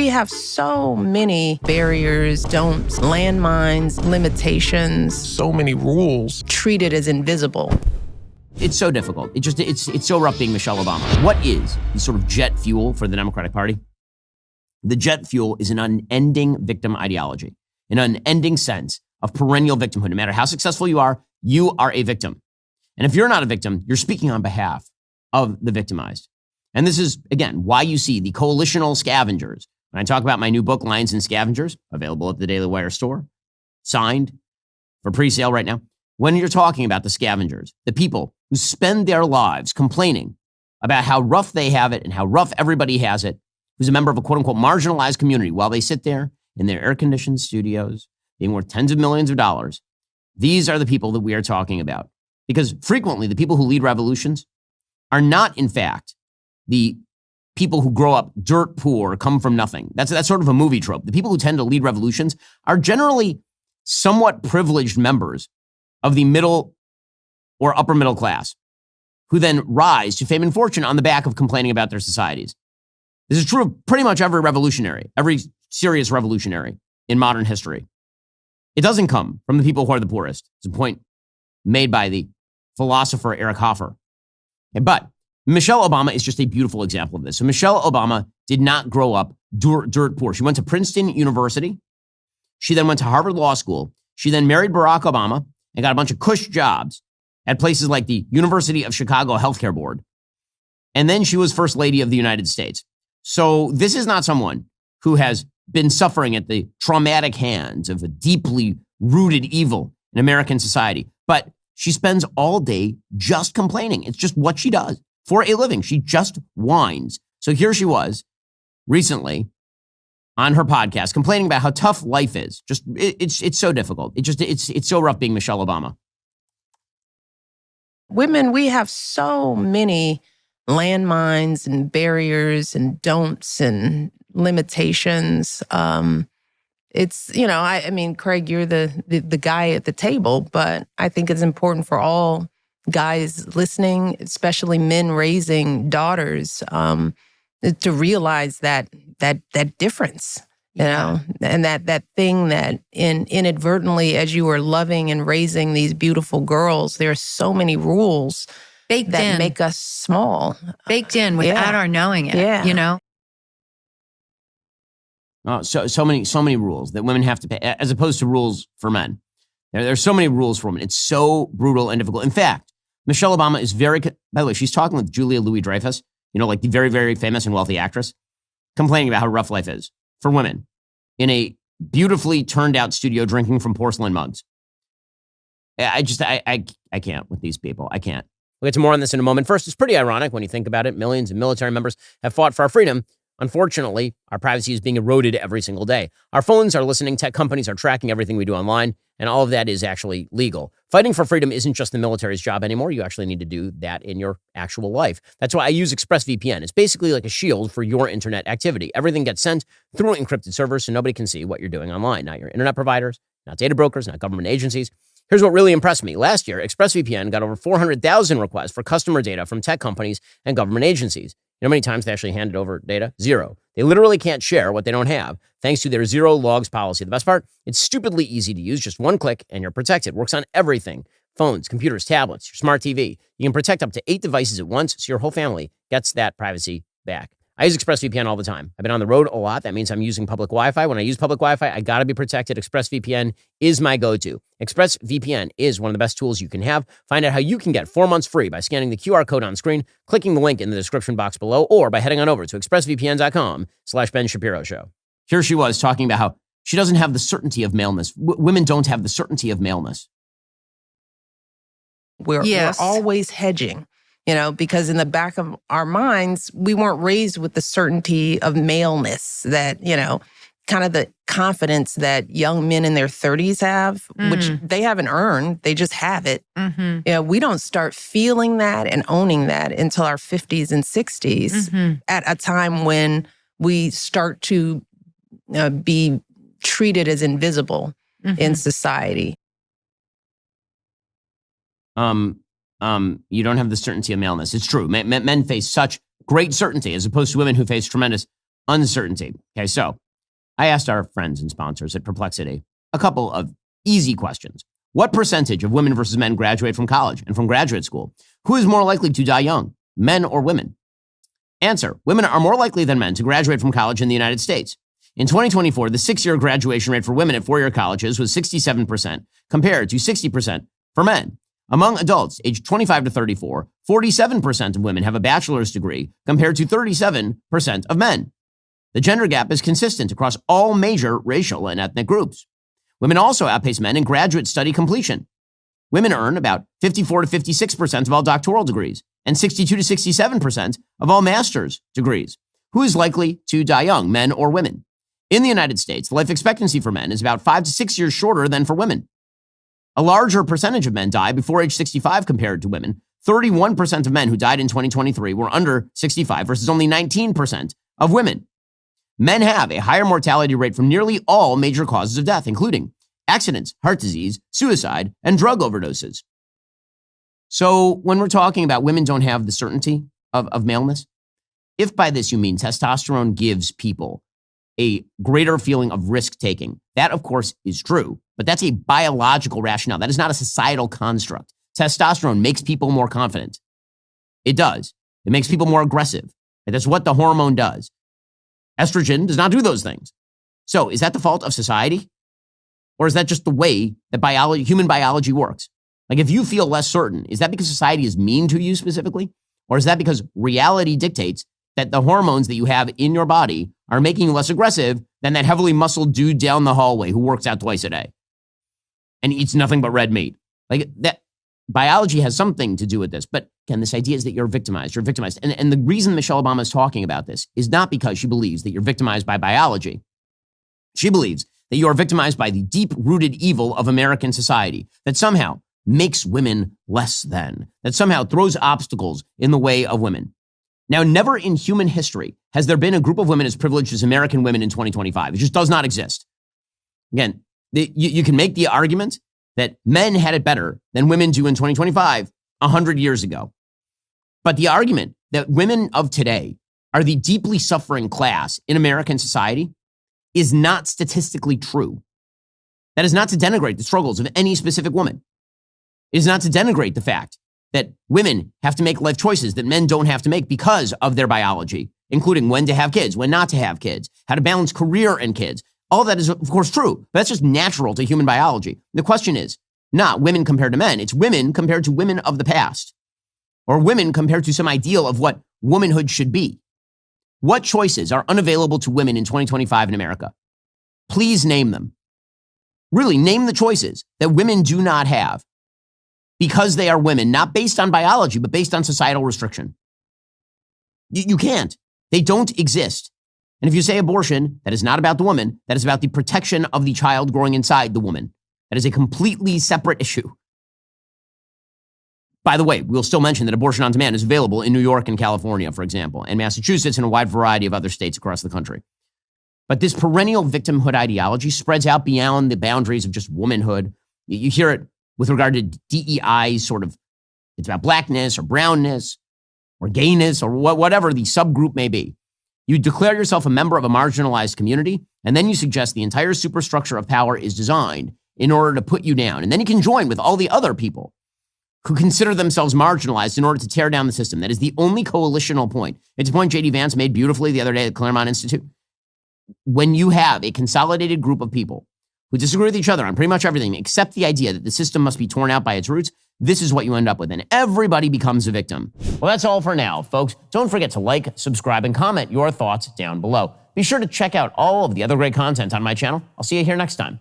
we have so many barriers, don'ts, landmines, limitations. So many rules. Treated as invisible. It's so difficult. It's so rough being Michelle Obama. What is the sort of jet fuel for the Democratic Party? The jet fuel is an unending victim ideology, an unending sense of perennial victimhood. No matter how successful you are a victim. And if you're not a victim, you're speaking on behalf of the victimized. And this is, again, why you see the coalitional scavengers. When I talk about my new book, Lions and Scavengers, available at the Daily Wire store, signed for pre-sale right now. When you're talking about the scavengers, the people who spend their lives complaining about how rough they have it and how rough everybody has it, who's a member of a quote-unquote marginalized community, while they sit there in their air-conditioned studios, being worth tens of millions of dollars, these are the people that we are talking about. Because frequently, the people who lead revolutions are not, in fact, the people who grow up dirt poor, come from nothing. That's sort of a movie trope. The people who tend to lead revolutions are generally somewhat privileged members of the middle or upper middle class, who then rise to fame and fortune on the back of complaining about their societies. This is true of pretty much every revolutionary, every serious revolutionary in modern history. It doesn't come from the people who are the poorest. It's a point made by the philosopher Eric Hoffer. But Michelle Obama is just a beautiful example of this. So Michelle Obama did not grow up dirt poor. She went to Princeton University. She then went to Harvard Law School. She then married Barack Obama and got a bunch of cush jobs at places like the University of Chicago Healthcare Board. And then she was First Lady of the United States. So this is not someone who has been suffering at the traumatic hands of a deeply rooted evil in American society. But she spends all day just complaining. It's just what she does for a living. She just whines. So here she was recently on her podcast complaining about how tough life is. Just it's so difficult. It's so rough being Michelle Obama. Women, we have so many landmines and barriers and don'ts and limitations. It's, I mean, Craig, you're the guy at the table, but I think it's important for all guys listening, especially men raising daughters, to realize that difference, and that thing that inadvertently, as you are loving and raising these beautiful girls, there are so many rules baked that in, make us small, baked in without our knowing it. Yeah. So many rules that women have to pay, as opposed to rules for men. There's so many rules for women. It's so brutal and difficult. In fact, Michelle Obama is by the way, she's talking with Julia Louis-Dreyfus, like the very, very famous and wealthy actress, complaining about how rough life is for women in a beautifully turned out studio drinking from porcelain mugs. I can't with these people. I can't. We'll get to more on this in a moment. First, it's pretty ironic when you think about it. Millions of military members have fought for our freedom. Unfortunately, our privacy is being eroded every single day. Our phones are listening, tech companies are tracking everything we do online, and all of that is actually legal. Fighting for freedom isn't just the military's job anymore. You actually need to do that in your actual life. That's why I use ExpressVPN. It's basically like a shield for your internet activity. Everything gets sent through encrypted servers so nobody can see what you're doing online. Not your internet providers, not data brokers, not government agencies. Here's what really impressed me. Last year, ExpressVPN got over 400,000 requests for customer data from tech companies and government agencies. You know how many times they actually handed over data? 0. They literally can't share what they don't have, thanks to their zero logs policy. The best part? It's stupidly easy to use. Just one click and you're protected. Works on everything. Phones, computers, tablets, your smart TV. You can protect up to 8 devices at once, so your whole family gets that privacy back. I use ExpressVPN all the time. I've been on the road a lot. That means I'm using public Wi-Fi. When I use public Wi-Fi, I got to be protected. ExpressVPN is my go-to. ExpressVPN is one of the best tools you can have. Find out how you can get 4 months free by scanning the QR code on screen, clicking the link in the description box below, or by heading on over to expressvpn.com/Ben Shapiro Show. Here she was talking about how she doesn't have the certainty of maleness. Women don't have the certainty of maleness. We're always hedging. Because in the back of our minds, we weren't raised with the certainty of maleness that, kind of the confidence that young men in their 30s have, which they haven't earned. They just have it. Mm-hmm. We don't start feeling that and owning that until our 50s and 60s at a time when we start to be treated as invisible in society. You don't have the certainty of maleness. It's true. Men face such great certainty as opposed to women who face tremendous uncertainty. Okay, so I asked our friends and sponsors at Perplexity a couple of easy questions. What percentage of women versus men graduate from college and from graduate school? Who is more likely to die young, men or women? Answer, women are more likely than men to graduate from college in the United States. In 2024, the 6-year graduation rate for women at 4-year colleges was 67%, compared to 60% for men. Among adults aged 25 to 34, 47% of women have a bachelor's degree, compared to 37% of men. The gender gap is consistent across all major racial and ethnic groups. Women also outpace men in graduate study completion. Women earn about 54 to 56% of all doctoral degrees and 62 to 67% of all master's degrees. Who is likely to die young, men or women? In the United States, the life expectancy for men is about 5 to 6 years shorter than for women. A larger percentage of men die before age 65 compared to women. 31% of men who died in 2023 were under 65 versus only 19% of women. Men have a higher mortality rate from nearly all major causes of death, including accidents, heart disease, suicide, and drug overdoses. So when we're talking about women don't have the certainty of maleness, if by this you mean testosterone gives people a greater feeling of risk-taking, that of course is true, but that's a biological rationale. That is not a societal construct. Testosterone makes people more confident. It does. It makes people more aggressive. And that's what the hormone does. Estrogen does not do those things. So is that the fault of society? Or is that just the way that human biology works? Like if you feel less certain, is that because society is mean to you specifically? Or is that because reality dictates that the hormones that you have in your body are making you less aggressive than that heavily muscled dude down the hallway who works out twice a day and eats nothing but red meat? Like that biology has something to do with this. But again, this idea is that you're victimized. You're victimized. And the reason Michelle Obama is talking about this is not because she believes that you're victimized by biology. She believes that you are victimized by the deep-rooted evil of American society that somehow makes women less than, that somehow throws obstacles in the way of women. Now, never in human history has there been a group of women as privileged as American women in 2025. It just does not exist. Again, you can make the argument that men had it better than women do in 2025 100 years ago. But the argument that women of today are the deeply suffering class in American society is not statistically true. That is not to denigrate the struggles of any specific woman. It is not to denigrate the fact that women have to make life choices that men don't have to make because of their biology, including when to have kids, when not to have kids, how to balance career and kids. All of that is, of course, true, but that's just natural to human biology. The question is not women compared to men. It's women compared to women of the past, or women compared to some ideal of what womanhood should be. What choices are unavailable to women in 2025 in America? Please name them. Really, name the choices that women do not have because they are women, not based on biology, but based on societal restriction. You can't. They don't exist. And if you say abortion, that is not about the woman. That is about the protection of the child growing inside the woman. That is a completely separate issue. By the way, we'll still mention that abortion on demand is available in New York and California, for example, and Massachusetts and a wide variety of other states across the country. But this perennial victimhood ideology spreads out beyond the boundaries of just womanhood. You hear it with regard to DEI, sort of, it's about blackness or brownness or gayness or whatever the subgroup may be. You declare yourself a member of a marginalized community, and then you suggest the entire superstructure of power is designed in order to put you down. And then you can join with all the other people who consider themselves marginalized in order to tear down the system. That is the only coalitional point. It's a point J.D. Vance made beautifully the other day at Claremont Institute. When you have a consolidated group of people who disagree with each other on pretty much everything except the idea that the system must be torn out by its roots, this is what you end up with, and everybody becomes a victim. Well, that's all for now, folks. Don't forget to like, subscribe, and comment your thoughts down below. Be sure to check out all of the other great content on my channel. I'll see you here next time.